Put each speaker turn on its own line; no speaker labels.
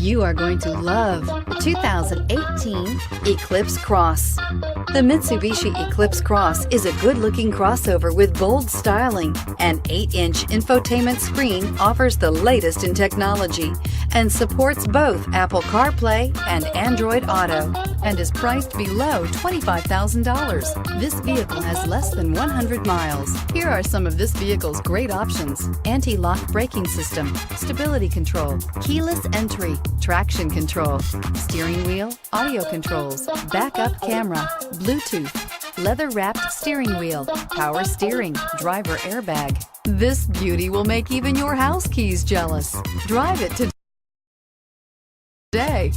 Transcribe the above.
You are going to love the 2018 Eclipse Cross. The Mitsubishi Eclipse Cross is a good-looking crossover with bold styling. An 8-inch infotainment screen offers the latest in technology and supports both Apple CarPlay and Android Auto, and is priced below $25,000. This vehicle has less than 100 miles. Here are some of this vehicle's great options: anti-lock braking system, stability control, keyless entry, traction control, steering wheel audio controls, backup camera, Bluetooth, leather-wrapped steering wheel, power steering, driver airbag. This beauty will make even your house keys jealous. Drive it today.